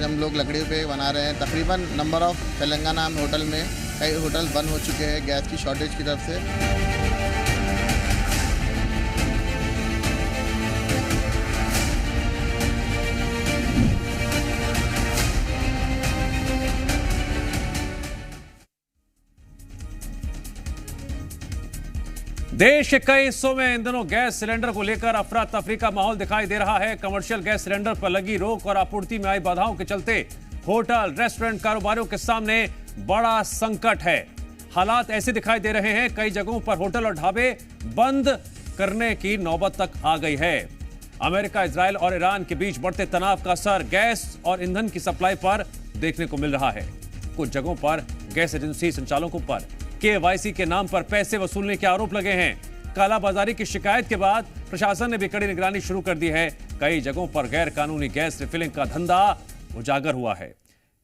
आज हम लोग लकड़ी पे बना रहे हैं। तकरीबन नंबर ऑफ तेलंगाना में होटल में कई होटल बंद हो चुके हैं गैस की शॉर्टेज की तरफ से। देश के कई हिस्सों में इन दिनों गैस सिलेंडर को लेकर अफरा तफरी का माहौल दिखाई दे रहा है। कमर्शियल गैस सिलेंडर पर लगी रोक और आपूर्ति में आई बाधाओं के चलते होटल रेस्टोरेंट कारोबारियों के सामने बड़ा संकट है। हालात ऐसे दिखाई दे रहे हैं, कई जगहों पर होटल और ढाबे बंद करने की नौबत तक आ गई है। अमेरिका, इजराइल और ईरान के बीच बढ़ते तनाव का असर गैस और ईंधन की सप्लाई पर देखने को मिल रहा है। कुछ जगहों पर गैस एजेंसी संचालकों पर KYC के नाम पर पैसे वसूलने के आरोप लगे हैं। कालाबाजारी की शिकायत के बाद प्रशासन ने भी कड़ी निगरानी शुरू कर दी है। कई जगहों पर गैर कानूनी गैस रिफिलिंग का धंधा उजागर हुआ है।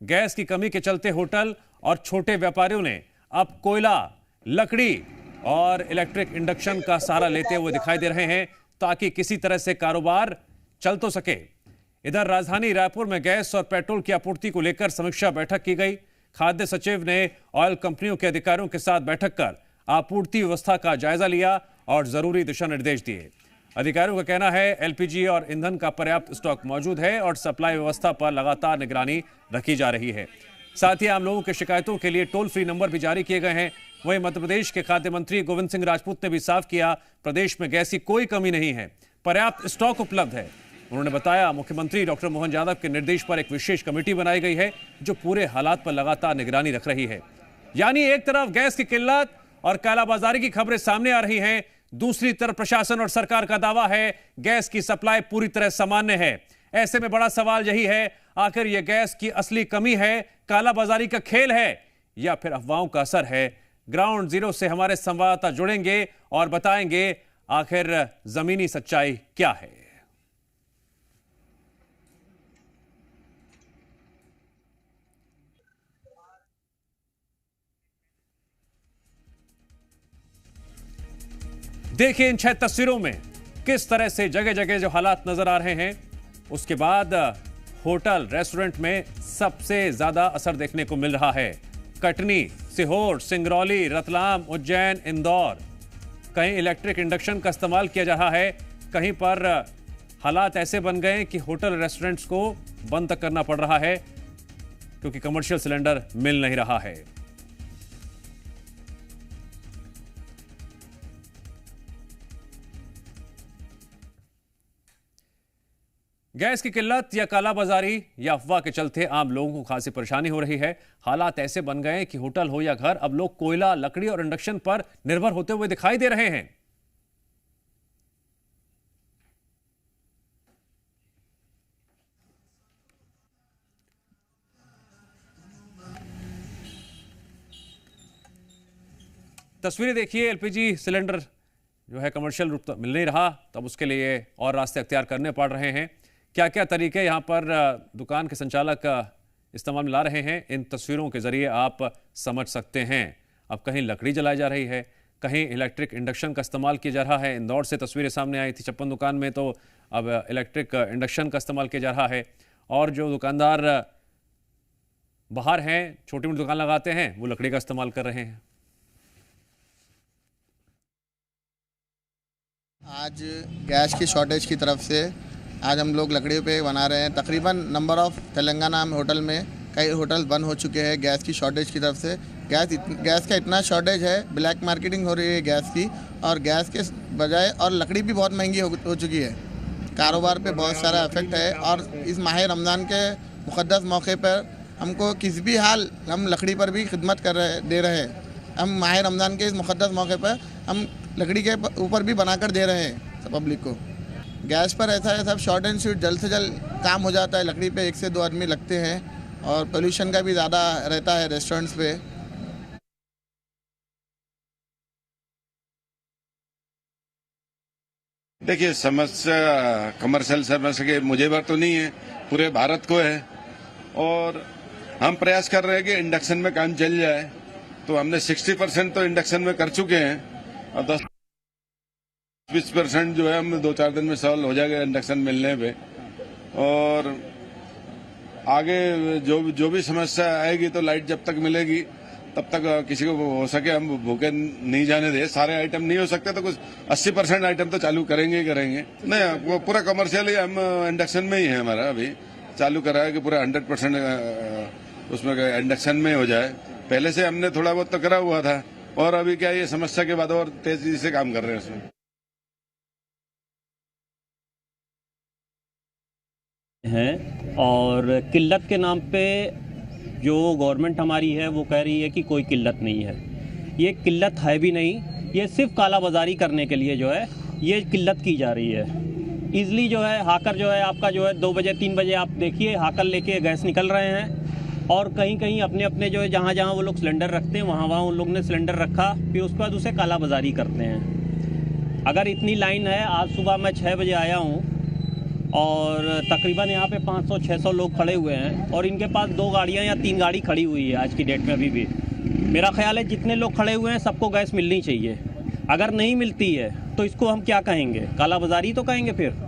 गैस की कमी के चलते होटल और छोटे व्यापारियों ने अब कोयला, लकड़ी और इलेक्ट्रिक इंडक्शन का सहारा लेते हुए दिखाई दे रहे हैं ताकि किसी तरह से कारोबार चल तो सके। इधर राजधानी रायपुर में गैस और पेट्रोल की आपूर्ति को लेकर समीक्षा बैठक की गई। खाद्य सचिव ने ऑयल कंपनियों के अधिकारियों के साथ बैठक कर आपूर्ति व्यवस्था का जायजा लिया और जरूरी दिशा निर्देश दिए। अधिकारियों का कहना है LPG और ईंधन का पर्याप्त स्टॉक मौजूद है और सप्लाई व्यवस्था पर लगातार निगरानी रखी जा रही है। साथ ही आम लोगों की शिकायतों के लिए टोल फ्री नंबर भी जारी किए गए हैं। वहीं मध्य प्रदेश के खाद्य मंत्री गोविंद सिंह राजपूत ने भी साफ किया, प्रदेश में गैस की कोई कमी नहीं है, पर्याप्त स्टॉक उपलब्ध है। उन्होंने बताया, मुख्यमंत्री डॉक्टर मोहन यादव के निर्देश पर एक विशेष कमेटी बनाई गई है जो पूरे हालात पर लगातार निगरानी रख रही है। यानी एक तरफ गैस की किल्लत और कालाबाजारी की खबरें सामने आ रही हैं, दूसरी तरफ प्रशासन और सरकार का दावा है गैस की सप्लाई पूरी तरह सामान्य है। ऐसे में बड़ा सवाल यही है, आखिर यह गैस की असली कमी है, कालाबाजारी का खेल है या फिर अफवाहों का असर है? ग्राउंड जीरो से हमारे संवाददाता जुड़ेंगे और बताएंगे आखिर जमीनी सच्चाई क्या है। देखिए इन 6 तस्वीरों में किस तरह से जगह जगह जो हालात नजर आ रहे हैं। उसके बाद होटल रेस्टोरेंट में सबसे ज्यादा असर देखने को मिल रहा है। कटनी, सीहोर, सिंगरौली, रतलाम, उज्जैन, इंदौर, कहीं इलेक्ट्रिक इंडक्शन का इस्तेमाल किया जा रहा है, कहीं पर हालात ऐसे बन गए कि होटल रेस्टोरेंट्स को बंद तक करना पड़ रहा है क्योंकि कमर्शियल सिलेंडर मिल नहीं रहा है। गैस की किल्लत या कालाबाजारी या अफवाह के चलते आम लोगों को खासी परेशानी हो रही है। हालात ऐसे बन गए कि होटल हो या घर, अब लोग कोयला, लकड़ी और इंडक्शन पर निर्भर होते हुए दिखाई दे रहे हैं। तस्वीरें देखिए, LPG सिलेंडर जो है कमर्शियल रूप मिल नहीं रहा, तब उसके लिए और रास्ते अख्तियार करने पड़ रहे हैं। क्या क्या तरीके यहाँ पर दुकान के संचालक इस्तेमाल में ला रहे हैं, इन तस्वीरों के जरिए आप समझ सकते हैं। अब कहीं लकड़ी जलाई जा रही है, कहीं इलेक्ट्रिक इंडक्शन का इस्तेमाल किया जा रहा है। इंदौर से तस्वीरें सामने आई थी, छप्पन दुकान में तो अब इलेक्ट्रिक इंडक्शन का इस्तेमाल किया जा रहा है। और जो दुकानदार बाहर हैं, छोटी मोटी दुकान लगाते हैं, वो लकड़ी का इस्तेमाल कर रहे हैं। आज गैस की शॉर्टेज की तरफ से आज हम लोग लकड़ी पे बना रहे हैं। तकरीबन नंबर ऑफ तेलंगाना में होटल में कई होटल बंद हो चुके हैं गैस की शॉर्टेज की तरफ से। गैस का इतना शॉर्टेज है, ब्लैक मार्केटिंग हो रही है गैस की, और गैस के बजाय और लकड़ी भी बहुत महंगी हो चुकी है। कारोबार पे बहुत सारा इफेक्ट है। और इस माह रमज़ान के मुक़द्दस मौके पर हमको किसी भी हाल हम लकड़ी पर भी खिदमत दे रहे हैं। हम माह रमज़ान के इस मुक़द्दस मौके पर हम लकड़ी के ऊपर भी बनाकर दे रहे हैं सब पब्लिक को। गैस पर ऐसा है सब शॉर्ट एंड स्वीट, जल्द से जल्द काम हो जाता है। लकड़ी पे 1 से 2 आदमी लगते हैं और पोल्यूशन का भी ज़्यादा रहता है रेस्टोरेंट्स पे। देखिए, समस्या कमर्शियल समस्या के मुझे भर तो नहीं है, पूरे भारत को है। और हम प्रयास कर रहे हैं कि इंडक्शन में काम चल जाए। तो हमने 60% तो इंडक्शन में कर चुके हैं और 10-20% जो है हम 2-4 दिन में सॉल्व हो जाएगा इंडक्शन मिलने पे। और आगे जो भी समस्या आएगी तो लाइट जब तक मिलेगी तब तक किसी को हो सके हम भूखे नहीं जाने दे। सारे आइटम नहीं हो सकते तो कुछ 80% आइटम तो चालू करेंगे ही करेंगे। नहीं, वो पूरा कमर्शियल ही हम इंडक्शन में ही है, हमारा अभी चालू करा है कि पूरा 100% उसमें इंडक्शन में हो जाए। पहले से हमने थोड़ा बहुत तो करा हुआ था और अभी क्या ये समस्या के बाद और तेजी से काम कर रहे हैं उसमें। हैं और किल्लत के नाम पे जो गवर्नमेंट हमारी है वो कह रही है कि कोई किल्लत नहीं है। ये किल्लत है भी नहीं, ये सिर्फ काला बाजारी करने के लिए जो है ये किल्लत की जा रही है। ईज़िली जो है हाकर जो है आपका जो है 2 बजे 3 बजे आप देखिए हाकर लेके गैस निकल रहे हैं और कहीं कहीं अपने अपने जो है जहाँ जहाँ वो लोग सिलेंडर रखते हैं वहाँ उन लोग ने सिलेंडर रखा, फिर उसके बाद उसे काला बाजारी करते हैं। अगर इतनी लाइन है, आज सुबह मैं 6 बजे आया हूँ और तकरीबन यहाँ पे 500-600 लोग खड़े हुए हैं और इनके पास 2 गाड़ियाँ या 3 गाड़ी खड़ी हुई है आज की डेट में अभी भी। मेरा ख्याल है जितने लोग खड़े हुए हैं सबको गैस मिलनी चाहिए। अगर नहीं मिलती है तो इसको हम क्या कहेंगे? काला बाजारी तो कहेंगे फिर।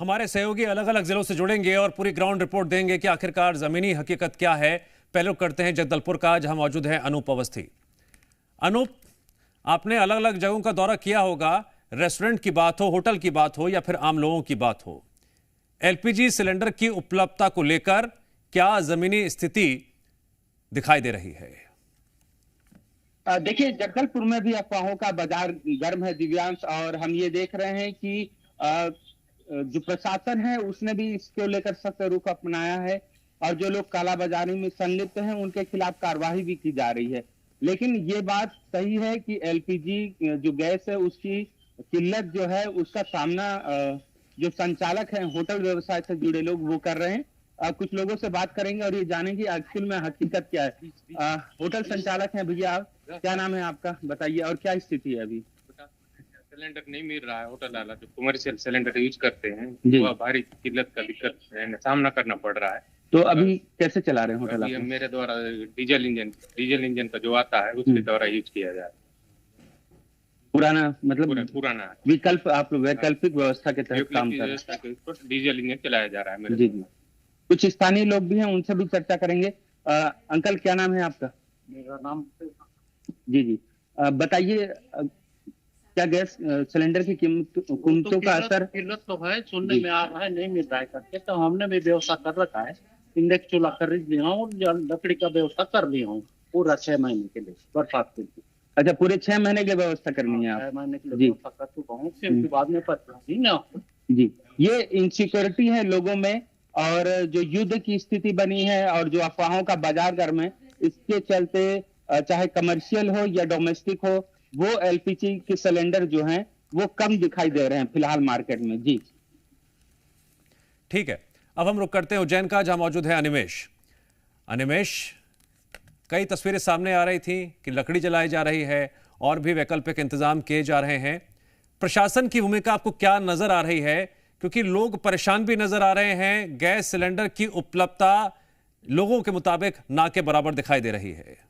हमारे सहयोगी अलग अलग जिलों से जुड़ेंगे और पूरी ग्राउंड रिपोर्ट देंगे कि आखिरकार जमीनी हकीकत क्या है। पहले करते हैं जगदलपुर का, जहां मौजूद है अनूप अवस्थी। अनूप, आपने अलग अलग जगहों का दौरा किया होगा, रेस्टोरेंट की बात हो, होटल की बात हो या फिर आम लोगों की बात हो, एलपीजी सिलेंडर की उपलब्धता को लेकर क्या जमीनी स्थिति दिखाई दे रही है? देखिए, जगदलपुर में भी अफवाहों का बाजार गर्म है दिव्यांश, और हम ये देख रहे हैं कि जो प्रशासन है उसने भी इसको लेकर सख्त रुख अपनाया है और जो लोग कालाबाजारी में संलिप्त हैं उनके खिलाफ कार्रवाई भी की जा रही है। लेकिन ये बात सही है कि एलपीजी जो गैस है उसकी किल्लत जो है उसका सामना जो संचालक हैं होटल व्यवसाय से जुड़े लोग वो कर रहे हैं। कुछ लोगों से बात करेंगे और ये जानेंगे एक्चुअल में हकीकत क्या है। होटल संचालक हैं भैया, आप क्या नाम है आपका, बताइए, और क्या स्थिति है अभी? सिलेंडर नहीं मिल रहा है। होटल वाला जो कमर्शियल सिलेंडर यूज करते हैं वो भारी किल्लत का दिक्कत सामना करना पड़ रहा है। तो अभी कैसे चला रहे हैं होटल? अभी मेरे द्वारा डीजल इंजन का जो आता है उसके द्वारा यूज किया जा रहा है। पुराना मतलब पुराना विकल्प, आप वैकल्पिक व्यवस्था के तहत काम कर रहे हैं। डीजल इंजन चलाया जा रहा है मेरे। जी जी, कुछ स्थानीय लोग भी हैं, उनसे भी चर्चा करेंगे। अंकल क्या नाम है आपका? मेरा नाम जी जी, बताइए क्या गैस सिलेंडर की कीमतों का असर? किल्लत तो है, सुनने में आ रहा है नहीं मिल रहा है करके, तो हमने भी व्यवस्था कर रखा है। इंडेक्स चूल्हा खरीद लिया हूँ, लकड़ी का व्यवस्था कर लिया हूँ पूरा 6 महीने के लिए, बरसात के लिए। अच्छा, पूरे 6 महीने की व्यवस्था करनी है आप? 6 महीने के लिए व्यवस्था कर चुका हूँ, फिर उसके बाद में पता ना। जी, ये इनसिक्योरिटी है लोगों में और जो युद्ध की स्थिति बनी है और जो अफवाहों का बाजार गर्म है, इसके चलते चाहे कमर्शियल हो या डोमेस्टिक हो, वो एलपीजी के सिलेंडर जो हैं वो कम दिखाई दे रहे हैं फिलहाल मार्केट में। जी ठीक है, अब हम रुक करते हैं उज्जैन का, जहां मौजूद है अनिमेश। अनिमेश, कई तस्वीरें सामने आ रही थी कि लकड़ी जलाई जा रही है और भी वैकल्पिक इंतजाम किए जा रहे हैं। प्रशासन की भूमिका आपको क्या नजर आ रही है? क्योंकि लोग परेशान भी नजर आ रहे हैं, गैस सिलेंडर की उपलब्धता लोगों के मुताबिक ना के बराबर दिखाई दे रही है।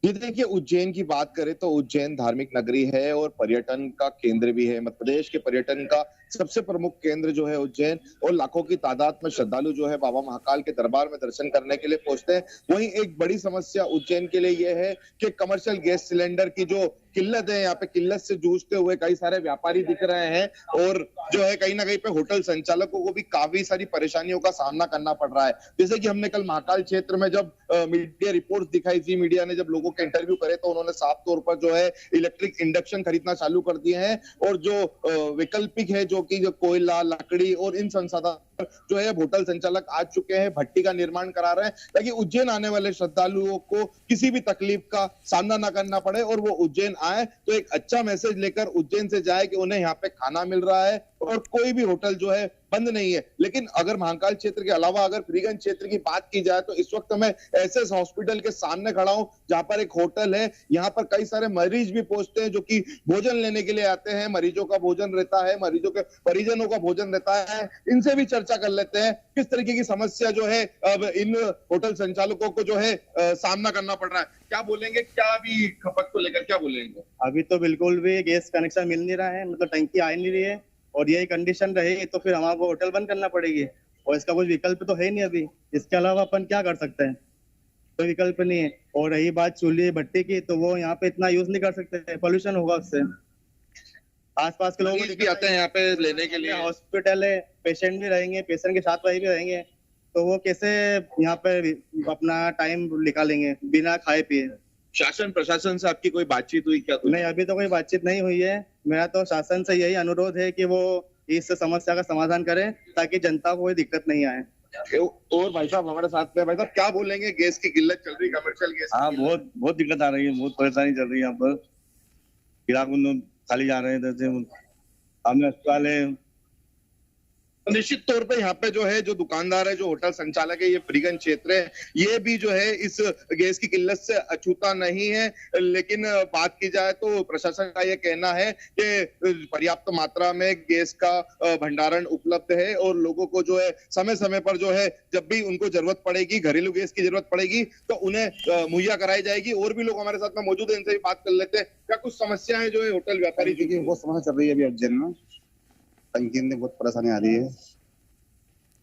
ये देखिए, उज्जैन की बात करें तो उज्जैन धार्मिक नगरी है और पर्यटन का केंद्र भी है। मध्य प्रदेश के पर्यटन का सबसे प्रमुख केंद्र जो है उज्जैन, और लाखों की तादाद में श्रद्धालु जो है बाबा महाकाल के दरबार में दर्शन करने के लिए पहुंचते हैं। वहीं एक बड़ी समस्या उज्जैन के लिए यह है कि कमर्शियल गैस सिलेंडर की जो किल्लत है, यहाँ पे किल्लत से जूझते हुए कई सारे व्यापारी दिख रहे हैं और जो है कहीं ना कहीं पे होटल संचालकों को भी काफी सारी परेशानियों का सामना करना पड़ रहा है। जैसे कि हमने कल महाकाल क्षेत्र में जब मीडिया रिपोर्ट दिखाई थी, मीडिया ने जब लोगों के इंटरव्यू करे तो उन्होंने साफ तौर पर जो है इलेक्ट्रिक इंडक्शन खरीदना चालू कर दिए हैं और जो वैकल्पिक है जो कि जो कोयला, लकड़ी और इन संसाधन जो है होटल संचालक आ चुके हैं, भट्टी का निर्माण करा रहे हैं ताकि उज्जैन आने वाले श्रद्धालुओं को किसी भी तकलीफ का सामना ना करना पड़े और वो उज्जैन आए तो एक अच्छा मैसेज लेकर उज्जैन से जाए कि उन्हें यहाँ पे खाना मिल रहा है और कोई भी होटल जो है बंद नहीं है। लेकिन अगर महाकाल क्षेत्र के अलावा अगर फ्रीगंज क्षेत्र की बात की जाए तो इस वक्त मैं एसएस हॉस्पिटल के सामने खड़ा हूं, जहां पर एक होटल है। यहाँ पर कई सारे मरीज भी पहुंचते हैं जो कि भोजन लेने के लिए आते हैं। मरीजों का भोजन रहता है, मरीजों के परिजनों का भोजन रहता है। इनसे भी चर्चा कर लेते हैं किस तरीके की समस्या जो है अब इन होटल संचालकों को जो है सामना करना पड़ रहा है। क्या बोलेंगे, क्या अभी खपत को लेकर क्या बोलेंगे? अभी तो बिल्कुल भी गैस कनेक्शन मिल नहीं रहा है, मतलब टंकी आ नहीं रही है, और यही कंडीशन रहेगी तो फिर हमारे होटल बंद करना पड़ेगी, और इसका कोई विकल्प तो है नहीं अभी। इसके अलावा अपन क्या कर सकते हैं, कोई विकल्प नहीं है। और रही बात चूल्हे भट्टी की, तो वो यहाँ पे इतना यूज नहीं कर सकते, पोल्यूशन होगा उससे। आसपास के लोग भी आते हैं यहाँ पे लेने के लिए। हॉस्पिटल है, पेशेंट भी रहेंगे, पेशेंट के साथ वही भी रहेंगे, तो वो कैसे यहाँ पे अपना टाइम निकालेंगे बिना खाए पिए। शासन प्रशासन से आपकी कोई बातचीत हुई क्या? नहीं, अभी तो कोई बातचीत नहीं हुई है। मेरा तो शासन से यही अनुरोध है कि वो इस समस्या का समाधान करें ताकि जनता को कोई दिक्कत नहीं आए। और भाई साहब हमारे साथ में, भाई साहब क्या बोलेंगे, गैस की किल्लत चल रही, कमर्शियल गैस? हाँ, बहुत दिक्कत आ रही है, बहुत परेशानी चल रही है यहाँ पर। ग्राहक खाली जा रहे हैं इधर से, सामने अस्पताल है। निश्चित तौर पे यहाँ पे जो है, जो दुकानदार है, जो होटल संचालक है, ये फ्रीगंज क्षेत्र है, ये भी जो है इस गैस की किल्लत से अछूता नहीं है। लेकिन बात की जाए तो प्रशासन का ये कहना है कि पर्याप्त मात्रा में गैस का भंडारण उपलब्ध है और लोगों को जो है समय समय पर जो है जब भी उनको जरूरत पड़ेगी, घरेलू गैस की जरूरत पड़ेगी, तो उन्हें मुहैया कराई जाएगी। और भी लोग हमारे साथ में मौजूद है, इनसे भी बात कर लेते हैं। क्या कुछ समस्याएं जो है होटल व्यापारी की? बहुत समस्या चल रही है अभी उज्जैन में, टंकी में बहुत परेशानी आ रही है।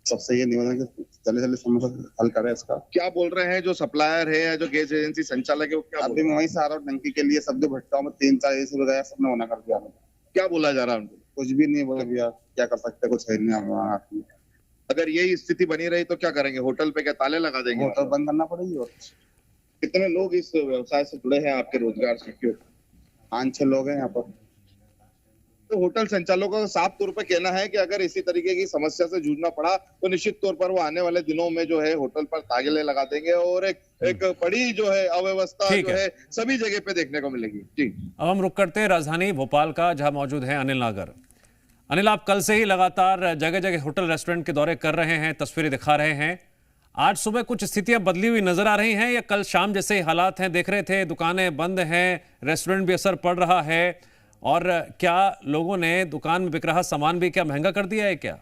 सबसे ये निवेदन है कि जल्दी समस्या हल करें इसका। क्या बोल रहे हैं जो सप्लायर है या जो गैस एजेंसी संचालक है, वो क्या? अभी मैं वहीं से आ रहा हूँ, टंकी के लिए सब जो भट्टाओं में 3-4 एसी लगाया, सबने मना कर दिया। क्या बोला जा रहा है उनको? कुछ भी नहीं बोला भैया, क्या कर सकते, कुछ है नहीं। अगर यही स्थिति बनी रही तो क्या करेंगे? होटल पे क्या ताले लगा देंगे? होटल बंद करना पड़ेगी। और कितने लोग इस व्यवसाय से जुड़े हैं आपके रोजगार से? क्यों? 5-6 लोग हैं यहाँ पर। तो होटल संचालकों का साफ तौर पर कहना है कि अगर इसी तरीके की समस्या से जूझना पड़ा तो निश्चित तौर पर वो आने वाले दिनों में जो है होटल पर ताले लगा देंगे और एक बड़ी जो है अव्यवस्था जो है सभी जगह पे देखने को मिलेगी। जी, अब हम रुक करते हैं राजधानी भोपाल का, जहां मौजूद है अनिल नागर। अनिल, आप कल से ही लगातार जगह जगह होटल रेस्टोरेंट के दौरे कर रहे हैं, तस्वीरें दिखा रहे हैं। आज सुबह कुछ स्थितियां बदली हुई नजर आ रही हैं या कल शाम जैसे ही हालात हैं देख रहे थे? दुकानें बंद हैं, रेस्टोरेंट भी असर पड़ रहा है, और क्या लोगों ने दुकान में बिक रहा सामान भी क्या महंगा कर दिया है क्या?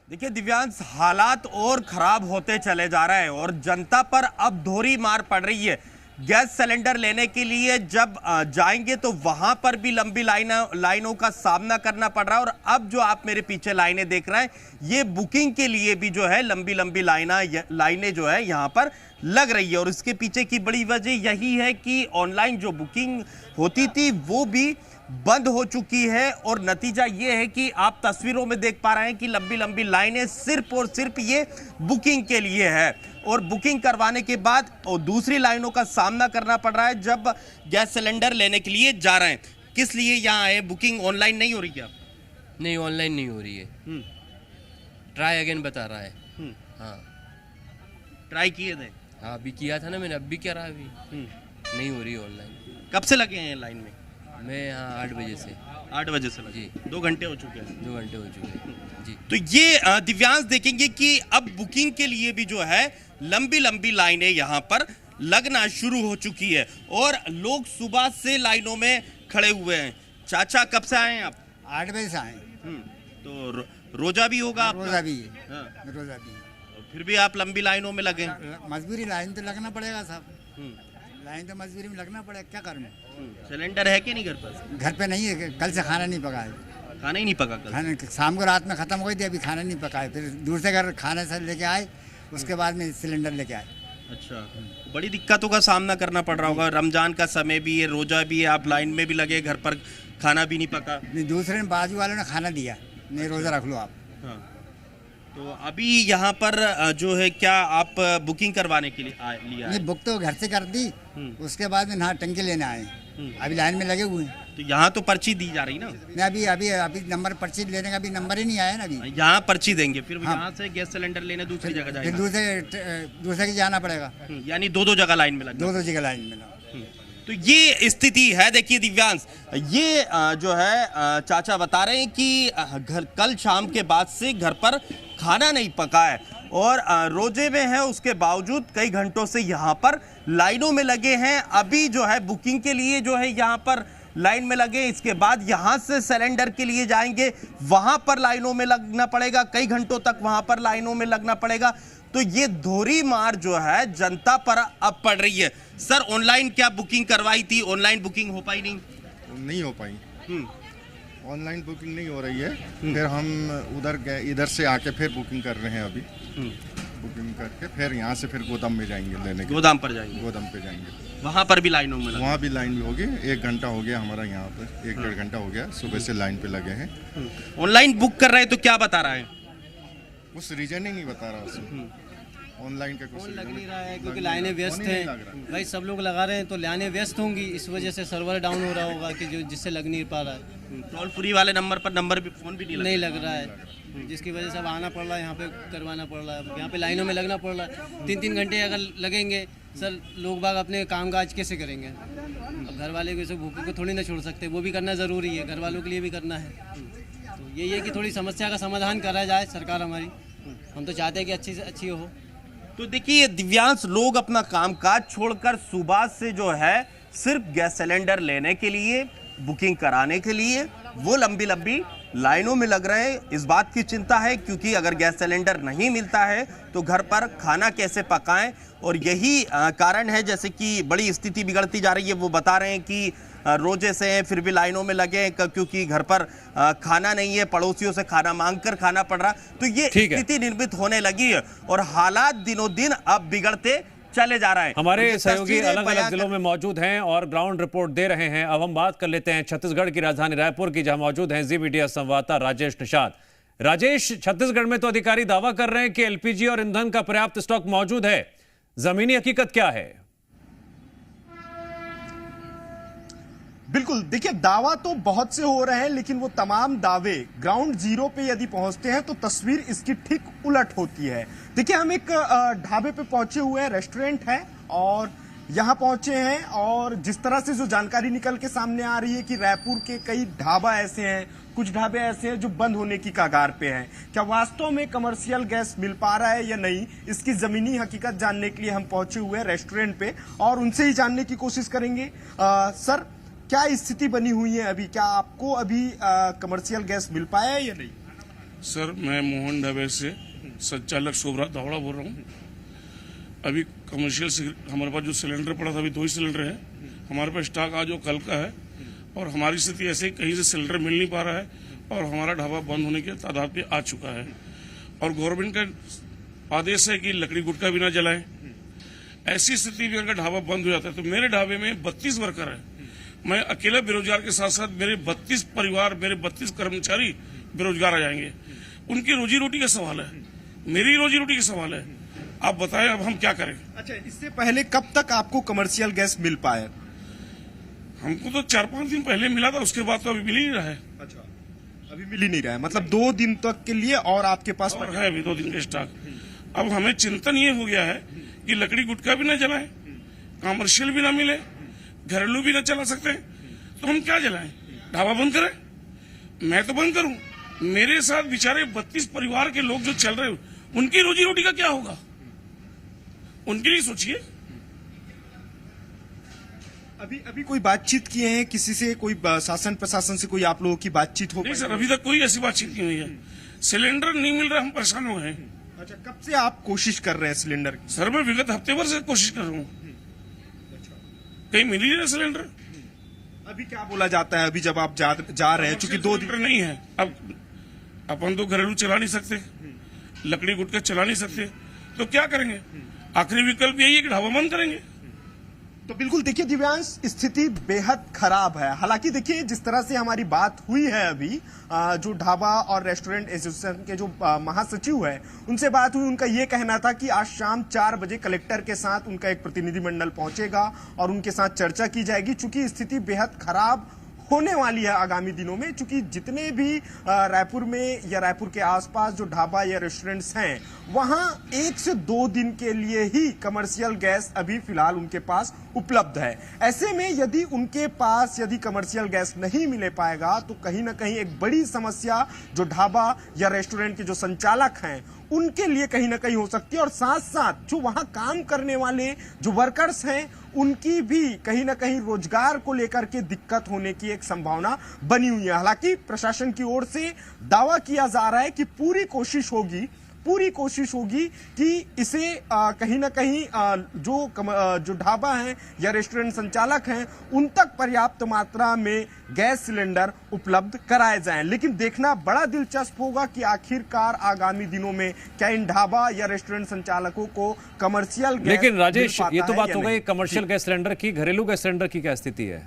देखिए दिव्यांश, हालात और खराब होते चले जा रहे हैं और जनता पर अब दोहरी मार पड़ रही है। गैस सिलेंडर लेने के लिए जब जाएंगे तो वहां पर भी लंबी लाइनों का सामना करना पड़ रहा है। और अब जो आप मेरे पीछे लाइनें देख रहे हैं, ये बुकिंग के लिए भी जो है लंबी लंबी लाइनें जो है यहां पर लग रही है। और इसके पीछे की बड़ी वजह यही है कि ऑनलाइन जो बुकिंग होती थी वो भी बंद हो चुकी है। और नतीजा ये है कि आप तस्वीरों में देख पा रहे हैं कि लंबी लंबी लाइनें सिर्फ और सिर्फ ये बुकिंग के लिए है। और बुकिंग करवाने के बाद और दूसरी लाइनों का सामना करना पड़ रहा है जब गैस सिलेंडर लेने के लिए जा रहे हैं। किस लिए यहाँ आए? बुकिंग ऑनलाइन नहीं हो रही है? नहीं, ऑनलाइन नहीं हो रही है। ट्राई अगेन बता रहा है। हाँ, ट्राई किए थे? हाँ, अभी किया था ना मैंने, अब भी क्या रहा, अभी नहीं हो रही ऑनलाइन। कब से लगे हैं लाइन में? मैं यहाँ 8 बजे से। 8 बजे से लगे? जी, 2 घंटे हो चुके हैं। 2 घंटे हो चुके हैं जी। तो ये दिव्यांश देखेंगे कि अब बुकिंग के लिए भी जो है लंबी लंबी लाइनें यहाँ पर लगना शुरू हो चुकी है और लोग सुबह से लाइनों में खड़े हुए हैं। चाचा, कब से आए हैं आप? 8 बजे से आए। तो रोजा भी होगा आपका? रोजा भी है। हाँ। रोजा भी है। फिर भी आप लंबी लाइनों में लगे? मजबूरी, लाइन तो लगना पड़ेगा साहब। लाइन तो मजबूरी में लगना पड़ेगा, क्या करूँ। सिलेंडर है कि नहीं घर पर? घर पे नहीं है, कल से खाना नहीं पका है। खाना ही नहीं पका? खाना शाम को रात में खत्म हो गई थी, अभी खाना नहीं पका है। फिर दूर से घर खाना से लेके आए, उसके बाद में सिलेंडर लेके आए। अच्छा, बड़ी दिक्कतों का सामना करना पड़ रहा होगा। रमजान का समय भी है, रोजा भी है, आप लाइन में भी लगे, घर पर खाना भी नहीं पका। नहीं, दूसरे बाजू वालों ने खाना दिया, नहीं रोजा रख लो आप। हाँ, तो अभी यहाँ पर जो है क्या आप बुकिंग करवाने के लिए लिया? नहीं, बुक तो घर से कर दी, उसके बाद में यहाँ टंकी लेने आए, अभी लाइन में लगे हुए हैं। तो यहाँ तो पर्ची दी जा रही ना? नहीं, अभी अभी अभी नंबर पर्ची लेने का भी नंबर ही नहीं आया ना अभी। यहाँ पर्ची देंगे, फिर यहाँ से गैस सिलेंडर लेने दूसरी जगह जाएगा? फिर दूसरे की जाना पड़ेगा, यानी 2-2 जगह लाइन में लगा? 2-2 जगह लाइन में लगा। तो ये स्थिति है। देखिए दिव्यांश, ये जो है चाचा बता रहे हैं कि कल शाम के बाद से घर पर खाना नहीं पका है और रोजे में है, उसके बावजूद कई घंटों से यहाँ पर लाइनों में लगे हैं। अभी जो है बुकिंग के लिए जो है यहाँ पर लाइन में लगे, इसके बाद यहाँ से सिलेंडर के लिए जाएंगे, वहां पर लाइनों में लगना पड़ेगा, कई घंटों तक वहां पर लाइनों में लगना पड़ेगा। तो ये धोरी मार जो है जनता पर अब पड़ रही है। सर, ऑनलाइन क्या बुकिंग करवाई थी, ऑनलाइन बुकिंग हो पाई? नहीं हो पाई। ऑनलाइन बुकिंग नहीं हो रही है। फिर हम इधर से आके फिर बुकिंग कर रहे हैं अभी। बुकिंग करके फिर यहाँ से फिर गोदाम में जाएंगे लेने के। गोदाम पर जाएंगे? गोदाम पे जाएंगे। वहाँ पर भी लाइनों में? वहाँ भी लाइन भी होगी। 1 घंटा हो गया हमारा यहाँ पर, 1-1.5 घंटा हो गया सुबह से लाइन पे लगे हैं। ऑनलाइन बुक कर रहे हैं तो क्या बता रहा है? कुछ रीजन ही नहीं बता रहा उसमें। ऑनलाइन का कुछ लग नहीं रहा है क्योंकि लाइनें व्यस्त हैं भाई, सब लोग लगा रहे हैं तो लाइनें व्यस्त होंगी, इस वजह से सर्वर डाउन हो रहा होगा कि जो जिससे लग नहीं पा रहा है। टोल फ्री वाले नंबर पर नंबर भी, फोन भी नहीं लग रहा है, जिसकी वजह से अब आना पड़ रहा है, यहाँ पे करवाना पड़ रहा है, यहाँ पे लाइनों में लगना पड़ रहा है। 3-3 घंटे अगर लगेंगे सर, लोग बाग अपने कामकाज कैसे करेंगे? अब घर वाले को भूखे को थोड़ी ना छोड़ सकते, वो भी करना ज़रूरी है, घर वालों के लिए भी करना है। तो यही है कि थोड़ी समस्या का समाधान करा जाए सरकार हमारी, हम तो चाहते हैं कि अच्छी से अच्छी हो। तो देखिए दिव्यांश, लोग अपना कामकाज छोड़कर सुबह से जो है सिर्फ गैस सिलेंडर लेने के लिए, बुकिंग कराने के लिए वो लंबी लंबी लाइनों में लग रहे हैं। इस बात की चिंता है क्योंकि अगर गैस सिलेंडर नहीं मिलता है तो घर पर खाना कैसे पकाएं, और यही कारण है जैसे कि बड़ी स्थिति बिगड़ती जा रही है। वो बता रहे हैं कि रोजे से हैं फिर भी लाइनों में लगे हैं क्योंकि घर पर खाना नहीं है, पड़ोसियों से खाना मांगकर खाना पड़ रहा। तो ये स्थिति निर्मित होने लगी है और हालात दिनों दिन अब बिगड़ते चले जा रहा है। हमारे सहयोगी अलग अलग जिलों में मौजूद हैं और ग्राउंड रिपोर्ट दे रहे हैं। अब हम बात कर लेते हैं छत्तीसगढ़ की राजधानी रायपुर की, जहां मौजूद हैं जी मीडिया संवाददाता राजेश निषाद। राजेश, छत्तीसगढ़ में तो अधिकारी दावा कर रहे हैं कि एलपीजी और ईंधन का पर्याप्त स्टॉक मौजूद है, जमीनी हकीकत क्या है? बिल्कुल, देखिए दावा तो बहुत से हो रहे हैं, लेकिन वो तमाम दावे ग्राउंड जीरो पे यदि पहुंचते हैं तो तस्वीर इसकी ठीक उलट होती है। देखिए, हम एक ढाबे पे पहुंचे हुए हैं, रेस्टोरेंट है और यहां पहुंचे हैं और जिस तरह से जो जानकारी निकल के सामने आ रही है कि रायपुर के कई ढाबा ऐसे हैं, कुछ ढाबे ऐसे हैं जो बंद होने की कगार पे हैं। क्या वास्तव में कमर्शियल गैस मिल पा रहा है या नहीं, इसकी जमीनी हकीकत जानने के लिए हम पहुंचे हुए हैं रेस्टोरेंट पे और उनसे ही जानने की कोशिश करेंगे। सर, क्या स्थिति बनी हुई है अभी? क्या आपको अभी कमर्शियल गैस मिल पाया है या नहीं? सर, मैं मोहन ढाबे से संचालक शोभराज धावड़ा बोल रहा हूँ। अभी कमर्शियल हमारे पास जो सिलेंडर पड़ा था, अभी 2 ही सिलेंडर है हमारे पास। स्टॉक आज वो कल का है और हमारी स्थिति ऐसे कहीं से सिलेंडर मिल नहीं पा रहा है और हमारा ढाबा बंद होने के तादाद पे आ चुका है। और गवर्नमेंट का आदेश है कि लकड़ी गुटखा भी ना जलाएं। ऐसी स्थिति में अगर ढाबा बंद हो जाता है तो मेरे ढाबे में 32 वर्कर है, मैं अकेला बेरोजगार के साथ साथ मेरे 32 परिवार, मेरे 32 कर्मचारी बेरोजगार आ जाएंगे। उनकी रोजी रोटी का सवाल है, मेरी रोजी रोटी का सवाल है। आप बताएं अब हम क्या करें? अच्छा, इससे पहले कब तक आपको कमर्शियल गैस मिल पाया? हमको तो 4-5 दिन पहले मिला था, उसके बाद तो अभी मिल ही नहीं रहा है। अच्छा, अभी मिल ही नहीं रहा है, मतलब 2 दिन तक के लिए और आपके पास और है अभी 2 दिन का स्टॉक। अब हमें चिंतन ये हो गया है कि लकड़ी गुटखा भी ना जलाएं, कमर्शियल भी ना मिले, घरेलू भी ना चला सकते, तो हम क्या जलाएं? ढाबा बंद करें? मैं तो बंद करूं, मेरे साथ बेचारे 32 परिवार के लोग जो चल रहे हैं, उनकी रोजी रोटी का क्या होगा? उनके लिए सोचिए। अभी कोई बातचीत किए हैं किसी से? कोई शासन प्रशासन से कोई आप लोगों की बातचीत हो? नहीं सर, अभी तक कोई ऐसी बातचीत नहीं हुई है। सिलेंडर नहीं मिल रहा, हम परेशान हो गए। अच्छा, कब से आप कोशिश कर रहे हैं सिलेंडर की? सर, मैं विगत हफ्ते भर से कोशिश कर रहा हूँ, कहीं मिल ही नहीं सिलेंडर। अभी क्या बोला जाता है अभी जब आप जा रहे हैं, चूंकि 2 दिन नहीं है, अब अपन तो घरेलू चला नहीं सकते, लकड़ी गुटखा चला नहीं सकते, तो क्या करेंगे? आखिरी विकल्प यही है कि ढाबा बंद करेंगे। तो बिल्कुल देखिए दिव्यांश, स्थिति बेहद खराब है। हालांकि देखिए, जिस तरह से हमारी बात हुई है अभी, जो ढाबा और रेस्टोरेंट एसोसिएशन के जो महासचिव है उनसे बात हुई, उनका ये कहना था कि आज शाम 4 बजे कलेक्टर के साथ उनका एक प्रतिनिधिमंडल पहुंचेगा और उनके साथ चर्चा की जाएगी। चूंकि स्थिति बेहद खराब होने वाली है आगामी दिनों में, क्योंकि जितने भी रायपुर में या रायपुर के आसपास जो ढाबा या रेस्टोरेंट्स हैं वहां 1 से 2 दिन के लिए ही कमर्शियल गैस अभी फिलहाल उनके पास उपलब्ध है। ऐसे में यदि उनके पास कमर्शियल गैस नहीं मिले पाएगा तो कहीं ना कहीं एक बड़ी समस्या जो ढाबा या रेस्टोरेंट के जो संचालक हैं उनके लिए कहीं ना कहीं हो सकती है, और साथ साथ जो वहां काम करने वाले जो वर्कर्स हैं उनकी भी कहीं ना कहीं रोजगार को लेकर के दिक्कत होने की एक संभावना बनी हुई है। हालांकि प्रशासन की ओर से दावा किया जा रहा है कि पूरी कोशिश होगी कि इसे कहीं ना कहीं जो ढाबा हैं या रेस्टोरेंट संचालक हैं उन तक पर्याप्त मात्रा में गैस सिलेंडर उपलब्ध कराए जाएं। लेकिन देखना बड़ा दिलचस्प होगा कि आखिरकार आगामी दिनों में क्या इन ढाबा या रेस्टोरेंट संचालकों को कमर्शियल गैस। लेकिन राजेश, ये तो बात हो गई कमर्शियल गैस सिलेंडर की, घरेलू गैस सिलेंडर की क्या स्थिति है?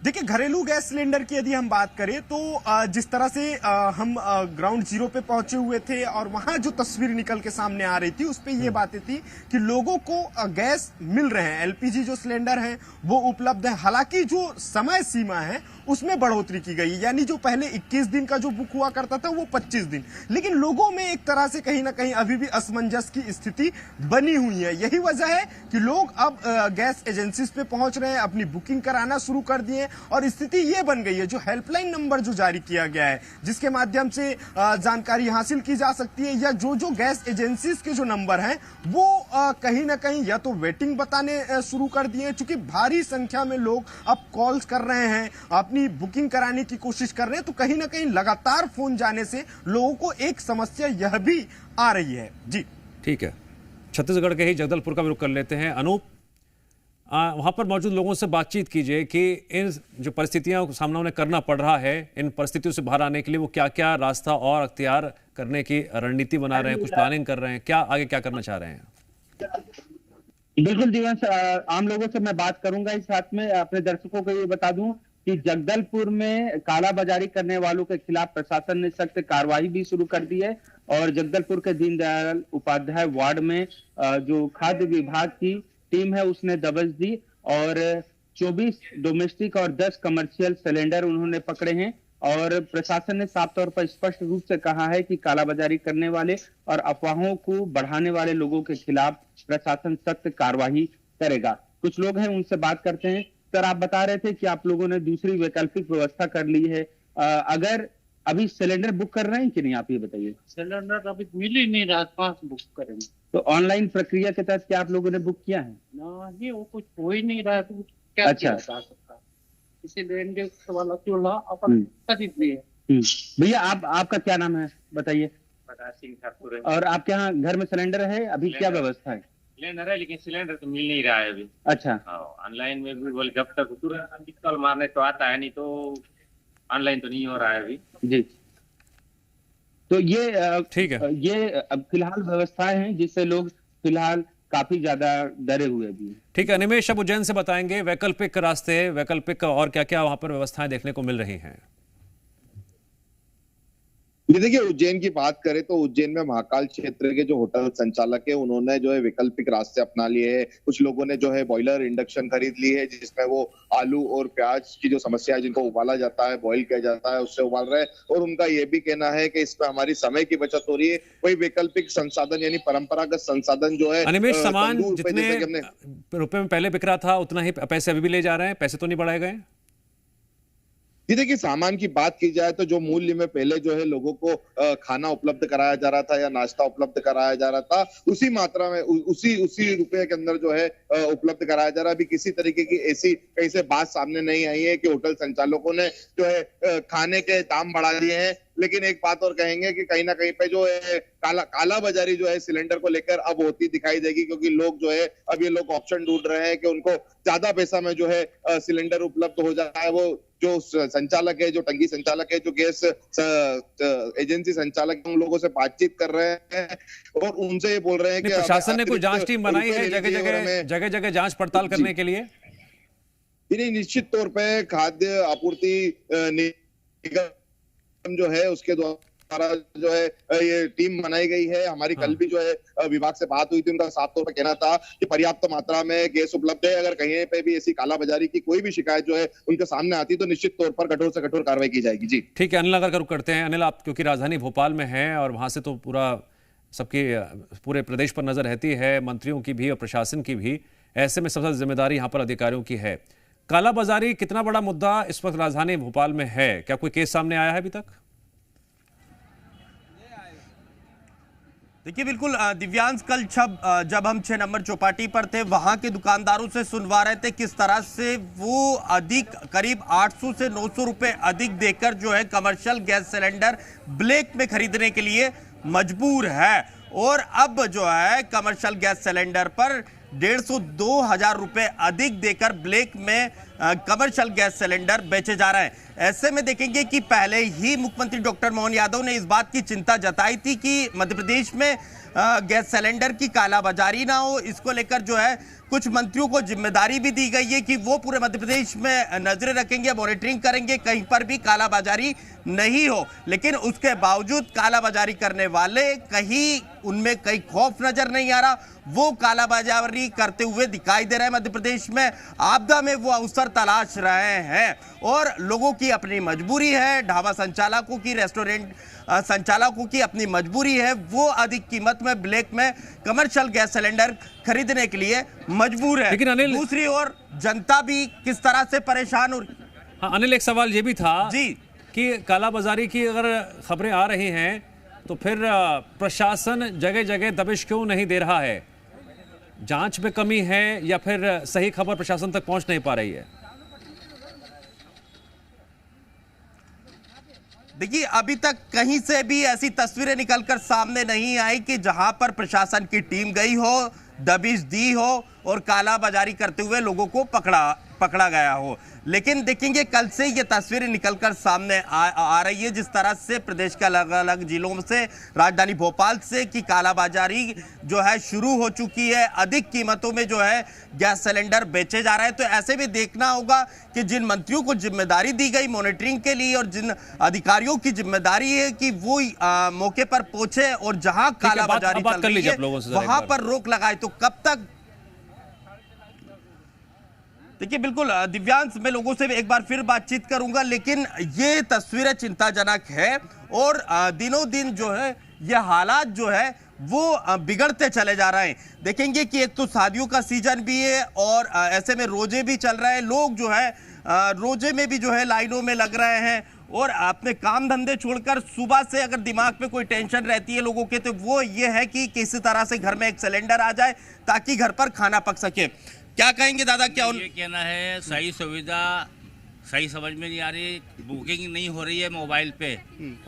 देखिए, घरेलू गैस सिलेंडर की यदि हम बात करें तो जिस तरह से हम ग्राउंड जीरो पे पहुंचे हुए थे और वहां जो तस्वीर निकल के सामने आ रही थी उस पे ये बातें थी कि लोगों को गैस मिल रहे हैं, एलपीजी जो सिलेंडर है वो उपलब्ध है। हालांकि जो समय सीमा है उसमें बढ़ोतरी की गई, यानी जो पहले 21 दिन का जो बुक हुआ करता था वो 25 दिन। लेकिन लोगों में एक तरह से कहीं ना कहीं अभी भी असमंजस की स्थिति बनी हुई है। यही वजह है कि लोग अब गैस एजेंसीज पे पहुंच रहे हैं, अपनी बुकिंग कराना शुरू कर दिए, और स्थिति ये बन गई है जो हेल्पलाइन नंबर जो जारी किया गया है जिसके माध्यम से जानकारी हासिल की जा सकती है, या जो गैस एजेंसीज के जो नंबर हैं वो कहीं ना कहीं या तो वेटिंग बताने शुरू कर दिए, चूंकि भारी संख्या में लोग अब कॉल्स कर रहे हैं, अपनी बुकिंग कराने की कोशिश कर रहे हैं, तो कहीं ना कहीं लगातार फोन जाने से लोगों को एक समस्या यह भी आ रही है। जी ठीक है, छत्तीसगढ़ के ही जगदलपुर का भी रुख कर लेते हैं। अनूप, वहां पर मौजूद लोगों से बातचीत कीजिए कि इन जो परिस्थितियों का सामना उन्हें करना पड़ रहा है, इन परिस्थितियों से बाहर आने के लिए वो क्या क्या रास्ता और अख्तियार करने की रणनीति बना रहे हैं, कुछ प्लानिंग कर रहे हैं, क्या आगे क्या करना चाह रहे हैं? बिल्कुल दिवंश, आम लोगों से मैं बात करूंगा। इस साथ में अपने दर्शकों को ये बता दूं कि जगदलपुर में कालाबाजारी करने वालों के खिलाफ प्रशासन ने सख्त कार्रवाई भी शुरू कर दी है, और जगदलपुर के दीनदयाल उपाध्याय वार्ड में जो खाद्य विभाग की टीम है उसने दबिश दी और 24 डोमेस्टिक और 10 कमर्शियल सिलेंडर उन्होंने पकड़े हैं। और प्रशासन ने साफ तौर पर स्पष्ट रूप से कहा है कि कालाबाजारी करने वाले और अफवाहों को बढ़ाने वाले लोगों के खिलाफ प्रशासन सख्त कार्रवाई करेगा। कुछ लोग हैं, उनसे बात करते हैं। सर, आप बता रहे थे कि आप लोगों ने दूसरी वैकल्पिक व्यवस्था कर ली है, अगर अभी सिलेंडर बुक कर रहे हैं कि नहीं, आप ये बताइए। सिलेंडर अभी मिल ही नहीं रहा, कहाँ से बुक करेंगे? तो ऑनलाइन प्रक्रिया के तहत क्या आप लोगों ने बुक किया है? नहीं, वो कुछ हो ही नहीं रहा है, तो क्या अच्छा किया जा सकता है? इसीलिए इंडक्शन वाला चूल्हा अपन खरीद लिए। भैया, आपका क्या नाम है बताइए? प्रकाश सिंह ठाकुर। और आपके यहाँ घर में सिलेंडर है, अभी क्या व्यवस्था है? सिलेंडर है लेकिन सिलेंडर तो मिल नहीं रहा है अभी। अच्छा, ऑनलाइन में भी बोले जब तक तुरंत कॉल मारने तो आता है, नहीं तो ऑनलाइन तो नहीं हो रहा है अभी। जी, तो ये ठीक है, ये अब फिलहाल व्यवस्थाएं हैं जिससे लोग फिलहाल काफी ज्यादा डरे हुए भी हैं। ठीक है, निमेश अब उज्जैन से बताएंगे वैकल्पिक रास्ते, वैकल्पिक और क्या क्या वहां पर व्यवस्थाएं देखने को मिल रही हैं। ये देखिए, उज्जैन की बात करें तो उज्जैन में महाकाल क्षेत्र के जो होटल संचालक है उन्होंने जो है वैकल्पिक रास्ते अपना लिए हैं। कुछ लोगों ने जो है बॉयलर इंडक्शन खरीद ली है जिसमें वो आलू और प्याज की जो समस्या है जिनको उबाला जाता है, बॉईल किया जाता है, उससे उबाल रहे हैं। और उनका ये भी कहना है कि इसमें हमारी समय की बचत हो रही है। वही वैकल्पिक संसाधन यानी परंपरागत संसाधन जो है, अनिमेश, सामान जितने रुपए में पहले बिक रहा था उतना ही पैसे अभी भी ले जा रहे हैं, पैसे तो नहीं बढ़ाए गए? जी देखिए, सामान की बात की जाए तो जो मूल्य में पहले जो है लोगों को खाना उपलब्ध कराया जा रहा था या नाश्ता उपलब्ध कराया जा रहा था, उसी मात्रा में उसी रुपए के अंदर जो है उपलब्ध कराया जा रहा है। अभी किसी तरीके की ऐसी कहीं से बात सामने नहीं आई है कि होटल संचालकों ने जो है खाने के दाम बढ़ा दिए हैं। लेकिन एक बात और कहेंगे कि कहीं ना कहीं पे जो है काला बाजारी जो है सिलेंडर को लेकर अब होती दिखाई देगी, क्योंकि लोग जो है अब ये लोग ऑप्शन ढूंढ रहे हैं कि उनको ज्यादा पैसा में जो है सिलेंडर उपलब्ध हो जाए। वो जो संचालक है, जो टंकी संचालक है, जो गैस एजेंसी संचालक है, उन लोगों से बातचीत कर रहे हैं और उनसे ये बोल रहे हैं कि प्रशासन ने कोई जांच टीम बनाई है जगह जगह जांच पड़ताल करने के लिए? निश्चित तौर पर खाद्य आपूर्ति निगम जो है उसके द्वारा द्वारा जो है ये टीम बनाई गई है। हमारी कल भी जो है विभाग से बात हुई थी, उनका साफ तौर पर कहना था कि पर्याप्त मात्रा में गैस उपलब्ध है। अगर कहीं पे भी ऐसी कालाबाजारी की कोई भी शिकायत जो है उनके सामने आती तो निश्चित तौर पर कठोर से कठोर कार्रवाई की जाएगी। जी ठीक है, अनिल नगर का रुख करते हैं। अनिल, आप क्योंकि राजधानी भोपाल में हैं और वहां से तो सबकी पूरे प्रदेश पर नजर रहती है, मंत्रियों की भी और प्रशासन की भी, ऐसे में सबसे जिम्मेदारी यहाँ पर अधिकारियों की है। कालाबाजारी कितना बड़ा मुद्दा इस वक्त राजधानी भोपाल में है? क्या कोई केस सामने आया है अभी तक? देखिए बिल्कुल दिव्यांश, कल जब हम 6 नंबर चौपाटी पर थे, वहां के दुकानदारों से सुनवा रहे थे किस तरह से वो अधिक करीब 800 से 900 रुपए अधिक देकर जो है कमर्शियल गैस सिलेंडर ब्लैक में खरीदने के लिए मजबूर है। और अब जो है कमर्शियल गैस सिलेंडर पर 150-2,000 रुपए अधिक देकर ब्लैक में कमर्शियल गैस सिलेंडर बेचे जा रहे हैं। ऐसे में देखेंगे कि पहले ही मुख्यमंत्री डॉक्टर मोहन यादव ने इस बात की चिंता जताई थी कि मध्य प्रदेश में गैस सिलेंडर की कालाबाजारी ना हो। इसको लेकर जो है कुछ मंत्रियों को जिम्मेदारी भी दी गई है कि वो पूरे मध्य प्रदेश में नजरें रखेंगे, मॉनिटरिंग करेंगे, कहीं पर भी कालाबाजारी नहीं हो। लेकिन उसके बावजूद कालाबाजारी करने वाले कहीं उनमें कहीं खौफ नजर नहीं आ रहा, वो कालाबाजारी करते हुए दिखाई दे रहे हैं। मध्य प्रदेश में आपदा में वो अवसर तलाश रहे हैं और लोगों की अपनी मजबूरी है, ढाबा संचालकों की, रेस्टोरेंट संचालकों की अपनी मजबूरी है, वो अधिक कीमत में ब्लैक में कमर्शियल गैस सिलेंडर खरीदने के लिए मजबूर है। लेकिन अनिल, दूसरी ओर जनता भी किस तरह से परेशान हो रही। हाँ अनिल, एक सवाल ये भी था जी कि कालाबाजारी की अगर खबरें आ रही हैं तो फिर प्रशासन जगह जगह दबिश क्यों नहीं दे रहा है? जांच में कमी है या फिर सही खबर प्रशासन तक पहुंच नहीं पा रही है? देखिए अभी तक कहीं से भी ऐसी तस्वीरें निकलकर सामने नहीं आई कि जहां पर प्रशासन की टीम गई हो, दबिश दी हो और कालाबाजारी करते हुए लोगों को पकड़ा गया हो। लेकिन देखेंगे कल से ये तस्वीरें निकलकर सामने आ रही है, जिस तरह से प्रदेश के अलग अलग जिलों से, राजधानी भोपाल से कि कालाबाजारी जो है शुरू हो चुकी है, अधिक कीमतों में जो है गैस सिलेंडर बेचे जा रहे हैं। तो ऐसे में देखना होगा कि जिन मंत्रियों को जिम्मेदारी दी गई मॉनिटरिंग के लिए और जिन अधिकारियों की जिम्मेदारी है कि वो मौके पर पहुंचे और जहां कालाबाजारी चल रही है वहां पर रोक लगाए, तो कब तक। देखिए बिल्कुल दिव्यांश, मैं लोगों से एक बार फिर बातचीत करूंगा, लेकिन ये तस्वीरें चिंताजनक है और दिनों दिन जो है ये हालात जो है वो बिगड़ते चले जा रहे हैं। देखेंगे कि एक तो शादियों का सीजन भी है और ऐसे में रोजे भी चल रहे हैं, लोग जो है रोजे में भी जो है लाइनों में लग रहे हैं और अपने काम धंधे छोड़कर सुबह से अगर दिमाग में कोई टेंशन रहती है लोगों के, तो वो ये है कि किसी तरह से घर में एक सिलेंडर आ जाए ताकि घर पर खाना पक सके। क्या कहेंगे दादा? क्या ये कहना है, सही सुविधा सही समझ में नहीं आ रही, बुकिंग नहीं हो रही है मोबाइल पे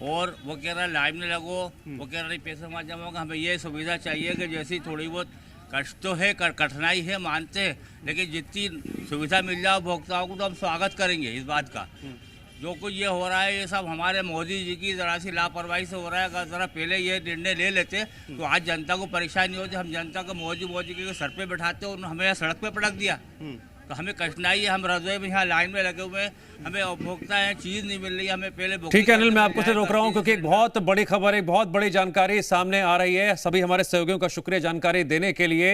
और वो कह रहा है लाइन में लगो, वो कह रहा है पैसे वहाँ जमा होगा। हमें ये सुविधा चाहिए कि जैसी थोड़ी बहुत कष्ट तो है, कठिनाई है, मानते हैं, लेकिन जितनी सुविधा मिल जाए उपभोक्ताओं को तो हम स्वागत करेंगे इस बात का। जो कुछ ये हो रहा है ये सब हमारे मोदी जी की जरा सी लापरवाही से हो रहा है। अगर जरा पहले ये निर्णय ले लेते तो आज जनता को परेशानी नहीं होती। हम जनता को मोदी के सर पे बैठाते और हमें यहाँ सड़क पे पटक दिया तो हमें कठिनाई है। हम रसोई में यहाँ लाइन में लगे हुए हैं, हमें उपभोक्ता है, चीज नहीं मिल रही है, हमें पहले। ठीक है अनिल, मैं आपको रोक रहा हूँ क्योंकि एक बहुत बड़ी खबर, एक बहुत बड़ी जानकारी सामने आ रही है। सभी हमारे सहयोगियों का शुक्रिया जानकारी देने के लिए।